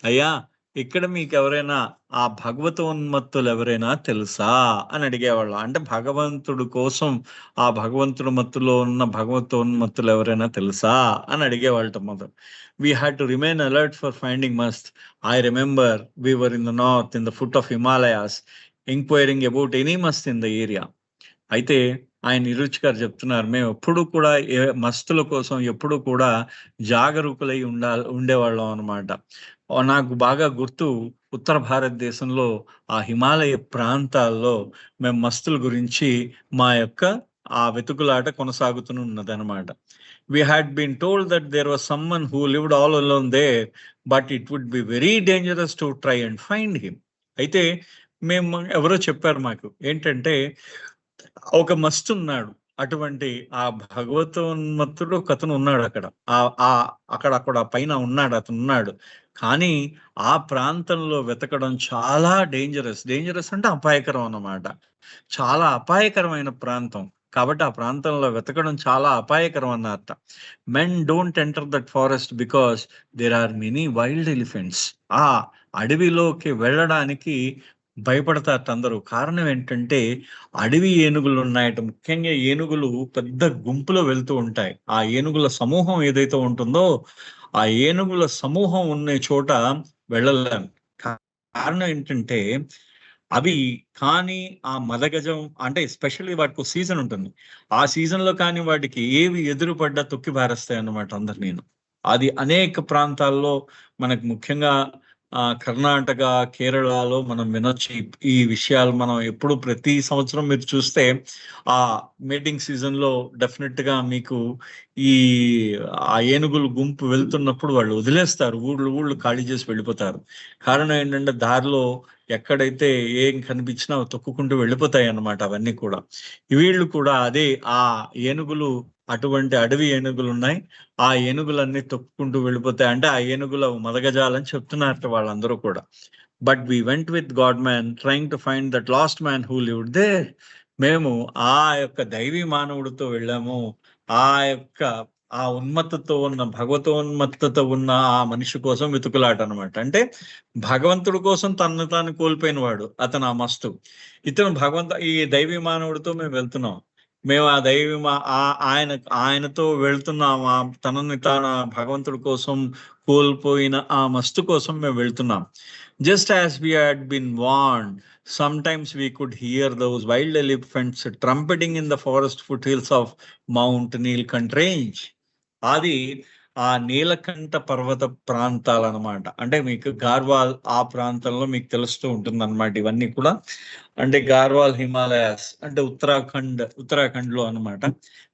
అయ్యా ఇక్కడ మీకు ఎవరైనా ఆ భగవతోన్మత్తులు ఎవరైనా తెలుసా అని అడిగేవాళ్ళం. అంటే భగవంతుడు కోసం ఆ భగవంతుడి మత్తులో ఉన్న భగవతోన్మత్తులు ఎవరైనా తెలుసా అని అడిగేవాళ్ళం. మొదలు we had to remain alert for finding must. I remember we were in the north, in the foot of Himalayas, inquiring about any must in the area. అయితే ఆయన నిరుచి గారు చెప్తున్నారు, మేము ఎప్పుడు కూడా మస్తుల కోసం ఎప్పుడు కూడా జాగరూకులై ఉండేవాళ్ళం అనమాట. నాకు బాగా గుర్తు, ఉత్తర భారతదేశంలో ఆ హిమాలయ ప్రాంతాల్లో మేము మస్తుల గురించి మా యొక్క ఆ వెతుకులాట కొనసాగుతున్నదనమాట. We had been told that there was someone who lived all alone there, but it would be very dangerous to try and find him. అయితే మేము ఎవరో చెప్పారు మాకు ఏంటంటే ఒక మస్తు ఉన్నాడు, అటువంటి ఆ భగవతోన్మత్తుడు ఒకతను ఉన్నాడు అక్కడ పైన ఉన్నాడు, అతను ఉన్నాడు. కానీ ఆ ప్రాంతంలో వెతకడం చాలా డేంజరస్ అంటే అపాయకరం అన్నమాట. చాలా అపాయకరమైన ప్రాంతం కాబట్టి ఆ ప్రాంతంలో వెతకడం చాలా అపాయకరం అన్నమాట. Men don't enter that forest because there are many wild elephants. ఆ అడవిలోకి వెళ్ళడానికి భయపడతారు అందరూ. కారణం ఏంటంటే అడవి ఏనుగులు ఉన్నాయట. ముఖ్యంగా ఏనుగులు పెద్ద గుంపులో వెళ్తూ ఉంటాయి. ఆ ఏనుగుల సమూహం ఏదైతే ఉంటుందో ఆ ఏనుగుల సమూహం ఉన్న చోట వెళ్ళలేం. కారణం ఏంటంటే అవి కానీ ఆ మదగజం అంటే ఎస్పెషల్లీ వాటికి సీజన్ ఉంటుంది. ఆ సీజన్ లో కానీ వాటికి ఏవి ఎదురుపడ్డా తొక్కి పారేస్తాయి అన్నమాట అందరు. అది అనేక ప్రాంతాల్లో మనకు ముఖ్యంగా కర్ణాటక, కేరళలో మనం వినొచ్చు ఈ విషయాలు. మనం ఎప్పుడు ప్రతి సంవత్సరం మీరు చూస్తే ఆ మీటింగ్ సీజన్ లో డెఫినెట్ గా మీకు ఆ ఏనుగులు గుంపు వెళ్తున్నప్పుడు వాళ్ళు వదిలేస్తారు, ఊళ్ళు ఖాళీ చేసి వెళ్ళిపోతారు. కారణం ఏంటంటే దారిలో ఎక్కడైతే ఏం కనిపించినా తొక్కుకుంటూ వెళ్ళిపోతాయి అన్నమాట అవన్నీ కూడా. వీళ్ళు కూడా అదే ఆ ఏనుగులు, అటువంటి అడవి ఏనుగులు ఉన్నాయి, ఆ ఏనుగులన్నీ తొక్కుకుంటూ వెళ్ళిపోతాయి అంటే ఆ ఏనుగుల మదగజాలని చెప్తున్నారు వాళ్ళందరూ కూడా. But we went with god man trying to find that lost man who lived there. మేము ఆ యొక్క దైవీ మానవుడితో వెళ్ళాము, ఆ యొక్క ఆ ఉన్మత్తతో ఉన్న, భగవతోన్మత్తతో ఉన్న ఆ మనిషి కోసం వెతుకులాట అనమాట. అంటే భగవంతుడి కోసం తనను తాను కోల్పోయిన వాడు అతను ఆ మస్తు. ఇతను ఈ దైవీ మానవుడితో మేము వెళ్తున్నాం, మేము ఆ దైవీ ఆయనతో వెళ్తున్నాం, ఆ తనని తాను భగవంతుడి కోసం కోల్పోయిన ఆ మస్తు కోసం మేము వెళ్తున్నాం. Just as we had been warned, sometimes we could hear those wild elephants trumpeting in the forest foothills of Mount Neelkant range. అది ఆ నీలకంఠ పర్వత ప్రాంతాలు అనమాట. అంటే మీకు గార్వాల్ ఆ ప్రాంతంలో మీకు తెలుస్తూ ఉంటుంది అనమాట ఇవన్నీ కూడా. అంటే గార్వాల్ హిమాలయాస్ అంటే ఉత్తరాఖండ్ లో అనమాట.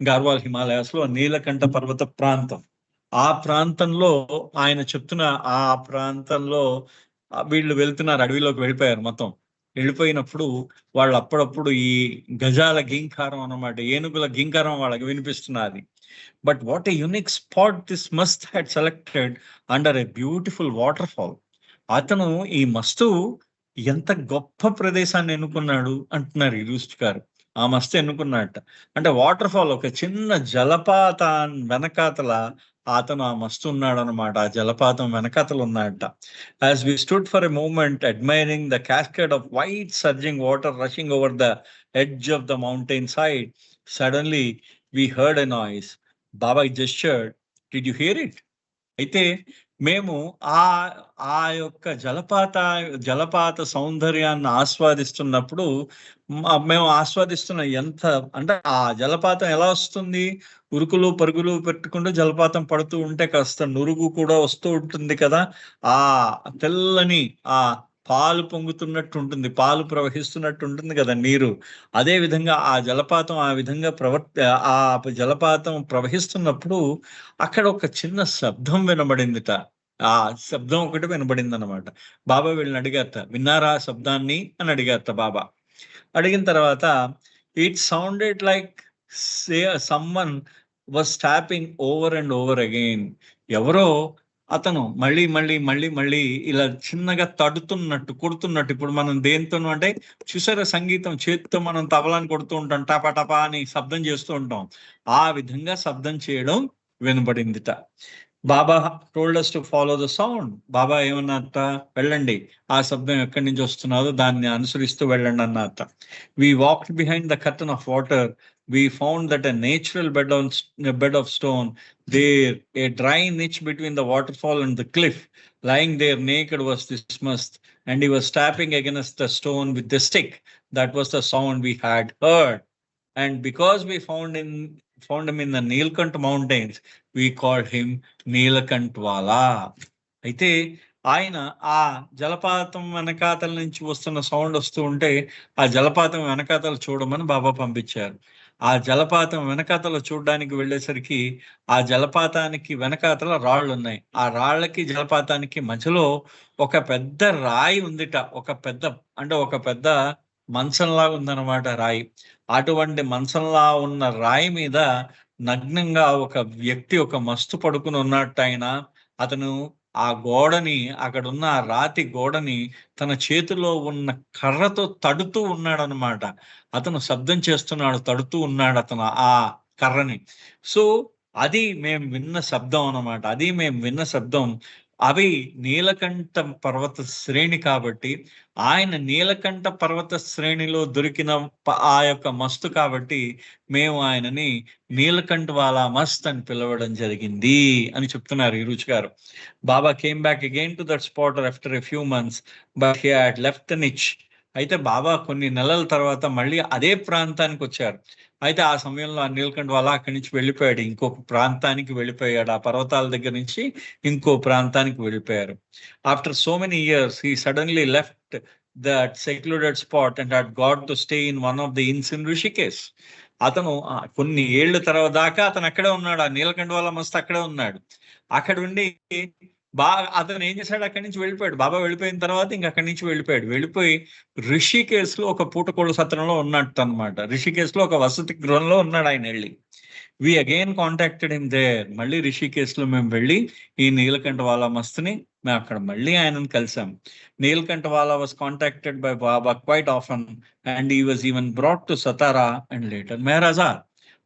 గార్వాల్ హిమాలయాస్ లో నీలకంఠ పర్వత ప్రాంతం, ఆ ప్రాంతంలో ఆయన చెప్తున్న ఆ ప్రాంతంలో వీళ్ళు వెళ్తున్నారు, అడవిలోకి వెళ్ళిపోయారు మొత్తం. వెళ్ళిపోయినప్పుడు వాళ్ళు అప్పుడప్పుడు ఈ గజాల గింకారం అన్నమాట, ఏనుగుల గింకారం వాళ్ళకి వినిపిస్తున్నది. But what a unique spot this must had selected under a beautiful waterfall. అతను ఈ మస్తు ఎంత గొప్ప ప్రదేశాన్ని ఎన్నుకున్నాడు అంటున్నారు ఈ రుచి గారు. ఆ మస్తు ఎన్నుకున్నట్ట అంటే వాటర్ ఫాల్, ఒక చిన్న జలపాతం వెనకాతల అతను ఆ మస్తు ఉన్నాడు అనమాట. ఆ జలపాతం వెనకాతలు ఉన్నాడట. As we stood for a moment admiring the cascade of white surging water rushing over the edge of the mountainside, suddenly we heard a noise. Baba gestured, did you hear it? అయితే మేము ఆ యొక్క జలపాత సౌందర్యాన్ని ఆస్వాదిస్తున్నప్పుడు మేము ఆస్వాదిస్తున్న ఎంత అంటే ఆ జలపాతం ఎలా వస్తుంది, ఉరుకులు పరుగులు పెట్టుకుంటూ జలపాతం పడుతూ ఉంటే కాస్త నురుగు కూడా వస్తూ ఉంటుంది కదా, ఆ తెల్లని ఆ పాలు పొంగుతున్నట్టు ఉంటుంది, పాలు ప్రవహిస్తున్నట్టు ఉంటుంది కదా నీరు. అదే విధంగా ఆ జలపాతం ఆ విధంగా ఆ జలపాతం ప్రవహిస్తున్నప్పుడు అక్కడ ఒక చిన్న శబ్దం వినబడిందిట. ఆ శబ్దం ఒకటి వినబడింది అనమాట. బాబా వీళ్ళని అడిగారట, విన్నారా ఆ శబ్దాన్ని అని అడిగారట బాబా. అడిగిన తర్వాత it sounded like someone was tapping over and over again. ఎవరో అతను మళ్ళీ మళ్ళీ మళ్ళీ మళ్ళీ ఇలా చిన్నగా తడుతున్నట్టు కొడుతున్నట్టు. ఇప్పుడు మనం దేంతోనూ అంటే చూసారా, సంగీతం చేతితో మనం తబలాన్ని కొడుతూ ఉంటాం, టపా టపా అని శబ్దం చేస్తూ ఉంటాం, ఆ విధంగా శబ్దం చేయడం వినబడిందిట. Baba told us to follow the sound. Baba ఏమన్నారట, వెళ్ళండి, ఆ శబ్దం ఎక్కడి నుంచి వస్తున్నదో దాన్ని అనుసరిస్తూ వెళ్ళండి అన్నారట. We walked behind the curtain of water. We found that a natural bed of stone there, a dry niche between the waterfall and the cliff. Lying there naked was this must, and he was tapping against the stone with the stick. That was the sound we had heard. And because we found him in the Neelkant mountains, we called him Neelakantwala. అయితే ఆయన ఆ జలపాతం వెనకాతల నుంచి వస్తున్న sound వస్తూ ఉంటే ఆ జలపాతం వెనకాతల చూడమని బాబా పంపించారు. ఆ జలపాతం వెనకాతల చూడడానికి వెళ్ళేసరికి ఆ జలపాతానికి వెనకాతల రాళ్ళు ఉన్నాయి. ఆ రాళ్ళకి జలపాతానికి మధ్యలో ఒక పెద్ద రాయి ఉందిట. ఒక పెద్ద మంచంలా ఉందన్నమాట రాయి. అటువంటి మంచంలా ఉన్న రాయి మీద నగ్నంగా ఒక వ్యక్తి, ఒక మస్తు పడుకుని ఉన్నట్టు ఆయన. అతను ఆ గోడని, అక్కడున్న ఆ రాతి గోడని తన చేతిలో ఉన్న కర్రతో తడుతూ ఉన్నాడు అనమాట. అతను శబ్దం చేస్తున్నాడు, తడుతూ ఉన్నాడు అతను ఆ కర్రని. సో అది మేము విన్న శబ్దం అనమాట. అవి నీలకంఠ పర్వత శ్రేణి కాబట్టి, ఆయన నీలకంఠ పర్వత శ్రేణిలో దొరికిన ఆ యొక్క మస్తు కాబట్టి మేము ఆయనని నీలకంఠవాలా మస్త్ అని పిలవడం జరిగింది అని చెప్తున్నారు ఈ రుచి గారు. Baba came back again to that spot after a few months, but he had left the niche. అయితే బాబా కొన్ని నెలల తర్వాత మళ్ళీ అదే ప్రాంతానికి వచ్చారు. అయితే ఆ సమయంలో ఆ నీలకంఠవాలా అక్కడి నుంచి వెళ్ళిపోయాడు, ఇంకొక ప్రాంతానికి వెళ్ళిపోయాడు. ఆ పర్వతాల దగ్గర నుంచి ఇంకో ప్రాంతానికి వెళ్ళిపోయారు. After so many years he suddenly left that secluded spot and had got to stay in one of the ఇన్స్ ఇన్ రిషికేశ్. అతను కొన్ని ఏళ్ల తర్వాత దాకా అతను అక్కడే ఉన్నాడు, ఆ నీలకంఠవాలా మస్తు అక్కడే ఉన్నాడు. అక్కడ ఉండి అతను ఏం చేశాడు, అక్కడి నుంచి వెళ్ళిపోయాడు. బాబా వెళ్ళిపోయిన తర్వాత ఇంక అక్కడి నుంచి వెళ్ళిపోయి రిషికేశ్ లో ఒక పూటకోళ్ళ సత్రంలో ఉన్నట్టు అనమాట. రిషికేశ్ లో ఒక వసతి గృహంలో ఉన్నాడు ఆయన వెళ్ళి. We again contacted him there. మళ్ళీ రిషికేశ్ లో మేము వెళ్ళి ఈ నీలకంఠ వాలా మస్తుని మేము అక్కడ మళ్ళీ ఆయనను కలిసాం. Neelkanth wala was contacted by Baba quite often and he was even brought to Satara and later Meherazad.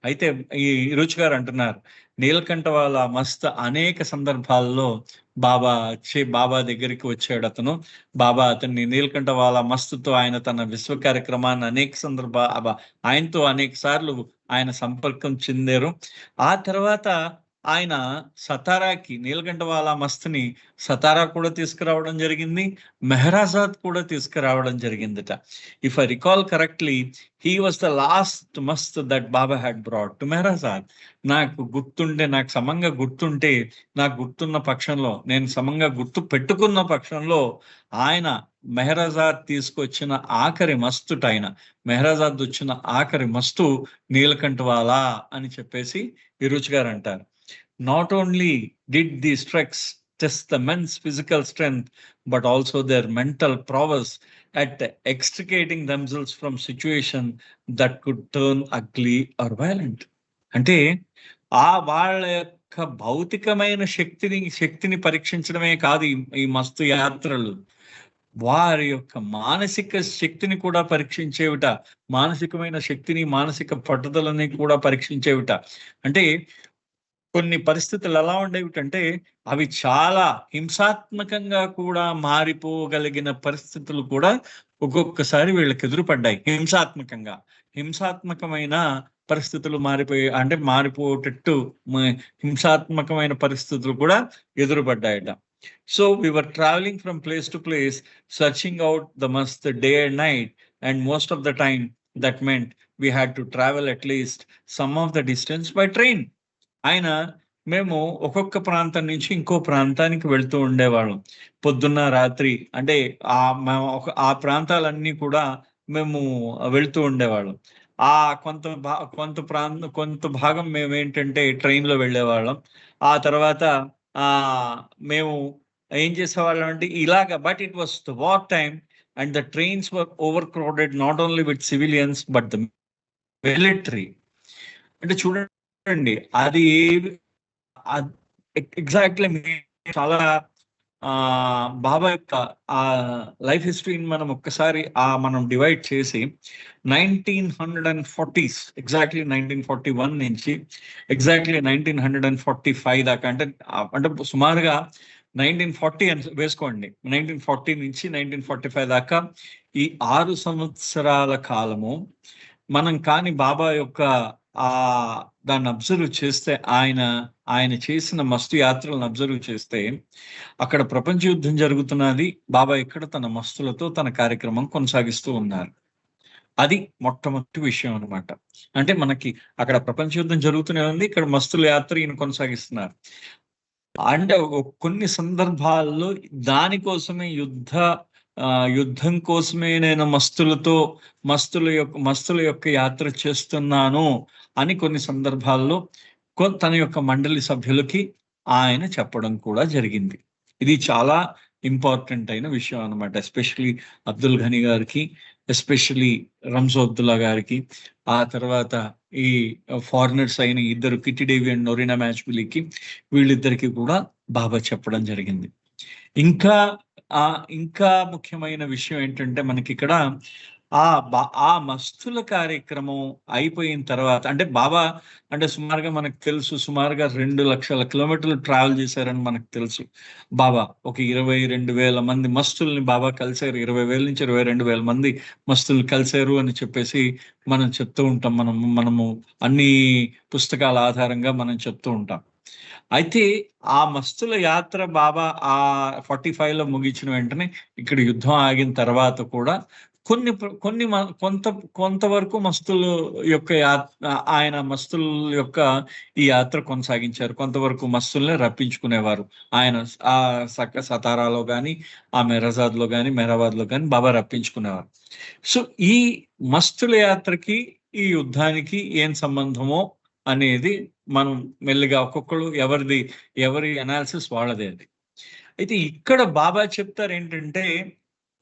అయితే ఈ రుచి గారు అంటున్నారు, నీలకంఠ వాలా మస్త్ అనేక సందర్భాల్లో బాబా దగ్గరికి వచ్చాడు అతను. బాబా అతన్ని నీలకంఠ వాలా మస్తుతో ఆయన తన విశ్వ కార్యక్రమాన్ని ఆయనతో అనేక సార్లు ఆయన సంపర్కం చెందారు. ఆ తర్వాత ఆయన సతారాకి నీలకంఠ వాలా మస్తుని సతారా కూడా తీసుకురావడం జరిగింది, మెహరాజాద్ కూడా తీసుకురావడం జరిగిందట. If I recall correctly, he was the last mast that Baba had brought to Meherazad. నాకు సమంగా గుర్తుంటే, నాకు గుర్తున్న పక్షంలో, నేను సమంగా గుర్తు పెట్టుకున్న పక్షంలో ఆయన మెహరాజాద్ తీసుకొచ్చిన ఆఖరి మస్తుట ఆయన. మెహరాజాద్ వచ్చిన ఆఖరి మస్తు నీలకంఠ వాలా అని చెప్పేసి విరుచి గారు అంటారు. Not only did these treks test the men's physical strength, but also their mental prowess at extricating themselves from situation that could turn ugly or violent. అంటే వాళ్ళ యొక్క భౌతికమైన శక్తిని పరీక్షించడమే కాదు ఈ మస్తు యాత్రలు, వారి యొక్క మానసిక శక్తిని కూడా పరీక్షించేవిట. మానసికమైన శక్తిని, మానసిక పట్టుదలని కూడా పరీక్షించేవిట. అంటే కొన్ని పరిస్థితులు ఎలా ఉండేవిటంటే అవి చాలా హింసాత్మకంగా కూడా మారిపోగలిగిన పరిస్థితులు కూడా ఒక్కొక్కసారి వీళ్ళకి ఎదురుపడ్డాయి. హింసాత్మకమైన పరిస్థితులు మారిపోయేటట్టు హింసాత్మకమైన పరిస్థితులు కూడా ఎదురుపడ్డాయట. So we were traveling from place to place, searching out the mast day and night, and most of the time that meant we had to travel at least some of the distance by train. మేము ఒక్కొక్క ప్రాంతం నుంచి ఇంకో ప్రాంతానికి వెళ్తూ ఉండేవాళ్ళం. పొద్దున్న రాత్రి అంటే ఆ ప్రాంతాలన్నీ కూడా మేము వెళ్తూ ఉండేవాళ్ళం. కొంత భాగం మేము ఏంటంటే ట్రైన్లో వెళ్ళేవాళ్ళం. ఆ తర్వాత మేము ఏం చేసేవాళ్ళం అంటే ఇలాగా. But it was the war time and the trains were over crowded, not only with civilians but the military. అంటే చూడండి, అది ఎగ్జాక్ట్లీ చాలా బాబా యొక్క ఆ లైఫ్ హిస్టరీని మనం ఒక్కసారి మనం డివైడ్ చేసి 1940s ఎగ్జాక్ట్లీ 1941 నుంచి ఎగ్జాక్ట్లీ 1945 దాకా, అంటే సుమారుగా 1940 అని వేసుకోండి, 1940 నుంచి 1945 దాకా ఈ 6 సంవత్సరాల కాలము మనం కానీ బాబా యొక్క దాన్ని అబ్జర్వ్ చేస్తే, ఆయన చేసిన మస్తు యాత్రలను అబ్జర్వ్ చేస్తే అక్కడ ప్రపంచ యుద్ధం జరుగుతున్నది, బాబా ఇక్కడ తన మస్తులతో తన కార్యక్రమం కొనసాగిస్తూ ఉన్నారు. అది మొట్టమొదటి విషయం అనమాట. అంటే మనకి అక్కడ ప్రపంచ యుద్ధం జరుగుతూనే ఉంది, ఇక్కడ మస్తుల యాత్ర ఈయన కొనసాగిస్తున్నారు. అంటే కొన్ని సందర్భాల్లో దానికోసమే యుద్ధం కోసమే నేను మస్తుల యొక్క యాత్ర చేస్తున్నాను అని కొన్ని సందర్భాల్లో తన యొక్క మండలి సభ్యులకి ఆయన చెప్పడం కూడా జరిగింది. ఇది చాలా ఇంపార్టెంట్ అయిన విషయం అనమాట. ఎస్పెషలీ అబ్దుల్ ఘనీ గారికి, ఎస్పెషలీ రంజోబ్దుల్లా గారికి, ఆ తర్వాత ఈ ఫారినర్స్ అయిన ఇద్దరు కిట్టి డేవి అండ్ నొరీనా మ్యాచ్బిలీకి, వీళ్ళిద్దరికి కూడా బాబా చెప్పడం జరిగింది. ఇంకా ముఖ్యమైన విషయం ఏంటంటే మనకి ఇక్కడ ఆ మస్తుల కార్యక్రమం అయిపోయిన తర్వాత, అంటే బాబా అంటే సుమారుగా మనకు తెలుసు, సుమారుగా 2 లక్షల కిలోమీటర్లు ట్రావెల్ చేశారని మనకు తెలుసు. బాబా ఒక 22,000 మంది మస్తుల్ని బాబా కలిశారు. 20,000 నుంచి 22,000 మంది మస్తుల్ని కలిశారు అని చెప్పేసి మనం చెప్తూ ఉంటాం. మనము అన్ని పుస్తకాల ఆధారంగా మనం చెప్తూ ఉంటాం. అయితే ఆ మస్తుల యాత్ర బాబా 45లో ముగించిన వెంటనే ఇక్కడ యుద్ధం ఆగిన తర్వాత కూడా కొంతవరకు మస్తుల యొక్క ఆయన మస్తుల యొక్క ఈ యాత్ర కొనసాగించారు. కొంతవరకు మస్తుల్ని రప్పించుకునేవారు ఆయన. ఆ సతారాలో కానీ, ఆ మెహరాజాద్లో కానీ, మెహరాబాద్లో కానీ బాబా రప్పించుకునేవారు. సో ఈ మస్తుల యాత్రకి ఈ యుద్ధానికి ఏం సంబంధమో అనేది మనం మెల్లిగా ఒక్కొక్కరు ఎవరి అనాలిసిస్ వాళ్ళదే. అది అయితే ఇక్కడ బాబా చెప్తారు ఏంటంటే,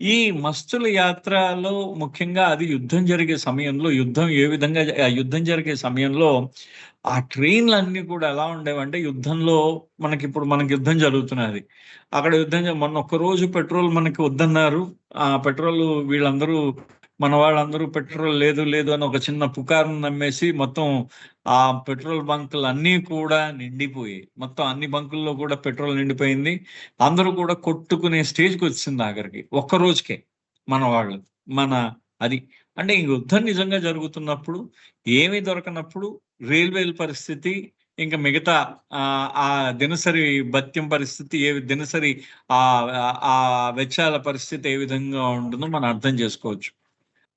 ఈ మస్తుల యాత్రలో ముఖ్యంగా అది యుద్ధం జరిగే సమయంలో, యుద్ధం ఏ విధంగా ఆ యుద్ధం జరిగే సమయంలో ఆ ట్రైన్లన్నీ కూడా ఎలా ఉండేవంటే, యుద్ధంలో మనకి యుద్ధం జరుగుతున్నది. అక్కడ మొన్న ఒక్కరోజు పెట్రోల్ మనకి వద్దన్నారు. ఆ పెట్రోల్ వీళ్ళందరూ మన వాళ్ళందరూ పెట్రోల్ లేదు లేదు అని ఒక చిన్న పుకారును నమ్మేసి మొత్తం ఆ పెట్రోల్ బంకులు అన్నీ కూడా నిండిపోయాయి. మొత్తం అన్ని బంకుల్లో కూడా పెట్రోల్ నిండిపోయింది. అందరూ కూడా కొట్టుకునే స్టేజ్కి వచ్చింది ఆఖరికి ఒక్క రోజుకే. మన వాళ్ళు మన అది అంటే ఈ యుద్ధం నిజంగా జరుగుతున్నప్పుడు ఏమీ దొరకనప్పుడు రైల్వేల పరిస్థితి, ఇంకా మిగతా ఆ దినసరి భత్యం పరిస్థితి, దినసరి ఆ ఆ వెచ్చాల పరిస్థితి ఏ విధంగా ఉంటుందో మనం అర్థం చేసుకోవచ్చు.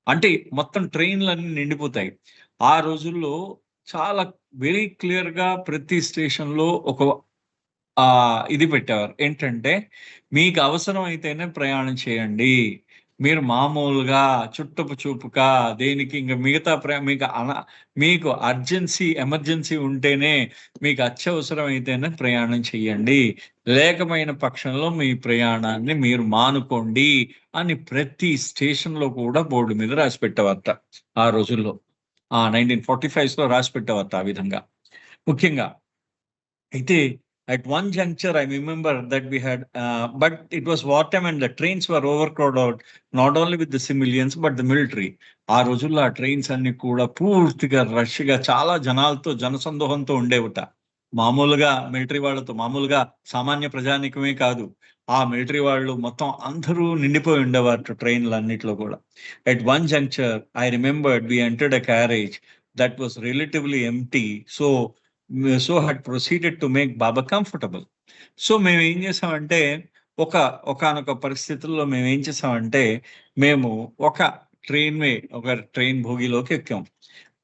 అంటే మొత్తం ట్రైన్లన్నీ నిండిపోతాయి. ఆ రోజుల్లో చాలా వెరీ క్లియర్ గా ప్రతి స్టేషన్ లో ఒక ఇది పెట్టేవారు. ఏంటంటే, మీకు అవసరం అయితేనే ప్రయాణం చేయండి. మీరు మామూలుగా చుట్టపు చూపుగా దేనికి ఇంక మిగతా మీకు ఎమర్జెన్సీ ఉంటేనే, మీకు అత్యవసరం అయితేనే ప్రయాణం చేయండి. లేకపోయిన పక్షంలో మీ ప్రయాణాన్ని మీరు మానుకోండి అని ప్రతి స్టేషన్‌లో కూడా బోర్డు మీద రాసి పెట్టేవారట ఆ రోజుల్లో. 1945లో రాసి పెట్టేవారట ఆ విధంగా. ముఖ్యంగా అయితే at one juncture, I remember that we had, but it was wartime and the trains were overcrowded, not only with the civilians, but the military. ఆ రోజుల్లో ఆ ట్రైన్స్ అన్ని కూడా పూర్తిగా రష్గా చాలా జనసందోహంతో ఉండేవట. మామూలుగా మిలిటరీ వాళ్ళతో, మామూలుగా సామాన్య ప్రజానికమే కాదు, ఆ మిలిటరీ వాళ్ళు మొత్తం అందరూ నిండిపోయి ఉండేవారు ట్రైన్లు అన్నిట్లో కూడా. At one juncture, I remembered we entered a carriage that was relatively empty. So had proceeded to make Baba comfortable. So మేము ఏం చేసామంటే, ఒకానొక పరిస్థితుల్లో మేము ఏం చేసామంటే, మేము ఒక ట్రైన్ భోగిలోకి ఎక్కాం.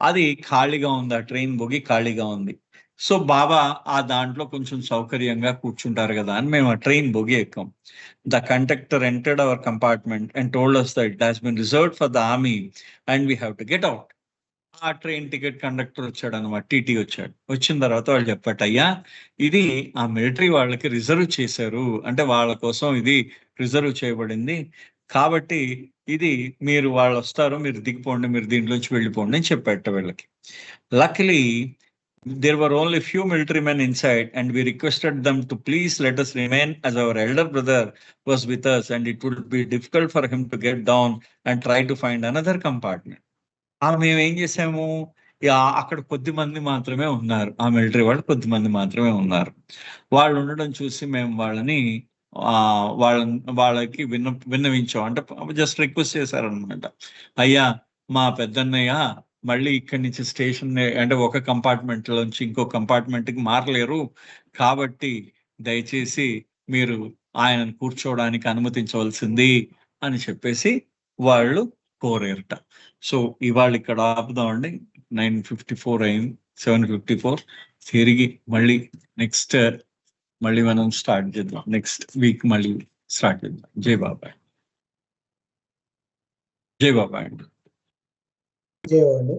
అది ఖాళీగా ఉంది. ఆ ట్రైన్ భోగి ఖాళీగా ఉంది. సో బాబా ఆ దాంట్లో కొంచెం సౌకర్యంగా కూర్చుంటారు కదా అని మేము ఆ ట్రైన్ భోగి ఎక్కాం. The conductor entered our compartment and told us that it has been reserved for the army and we have to get out. ఆ ట్రైన్ టికెట్ కండక్టర్ వచ్చాడు అనమాట, టీటీ వచ్చాడు. వచ్చిన తర్వాత వాళ్ళు చెప్పట, అయ్యా ఇది ఆ మిలిటరీ వాళ్ళకి రిజర్వ్ చేశారు, అంటే వాళ్ళ కోసం ఇది రిజర్వ్ చేయబడింది, కాబట్టి ఇది వాళ్ళు వస్తారు, మీరు దిగిపోండి, మీరు దీంట్లోంచి వెళ్ళిపోండి అని చెప్పాట వీళ్ళకి. లక్లీ there were only few military men inside and we requested them to please let us remain as our elder brother was with us and it would be difficult for him to get down and try to find another compartment. మేమేం చేసాము, అక్కడ కొద్ది మంది మాత్రమే ఉన్నారు, ఆ military వాళ్ళు కొద్ది మంది మాత్రమే ఉన్నారు. వాళ్ళు ఉండడం చూసి మేము వాళ్ళకి విన్నవించాం. అంటే జస్ట్ రిక్వెస్ట్ చేశారనమాట, అయ్యా మా పెద్దన్నయ్య మళ్ళీ ఇక్కడి నుంచి స్టేషన్ అంటే ఒక కంపార్ట్మెంట్ లోంచి ఇంకో కంపార్ట్మెంట్ కి మారలేరు, కాబట్టి దయచేసి మీరు ఆయనను కూర్చోవడానికి అనుమతించవలసింది అని చెప్పేసి వాళ్ళు కోరేరట. సో ఇవాళ ఇక్కడ ఆపుదామండి. 9:54 అయింది, 7:54. తిరిగి మళ్ళీ మనం స్టార్ట్ చేద్దాం. నెక్స్ట్ వీక్ మళ్ళీ స్టార్ట్ చేద్దాం. జై బాబాయ్. జై బాబాయ్ అండి. జై అండి.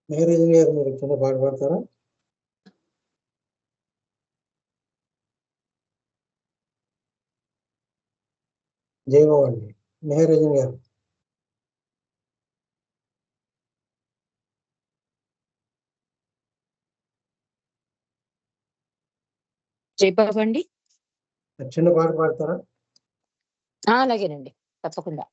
మెహరాజ్ గారు మీరు చిన్న పాట పాడతారా? జై బాబు అండి. మెహరాజ్ గారు. జై బాబు అండి. చిన్న పాట పాడతారా? అలాగేనండి, తప్పకుండా.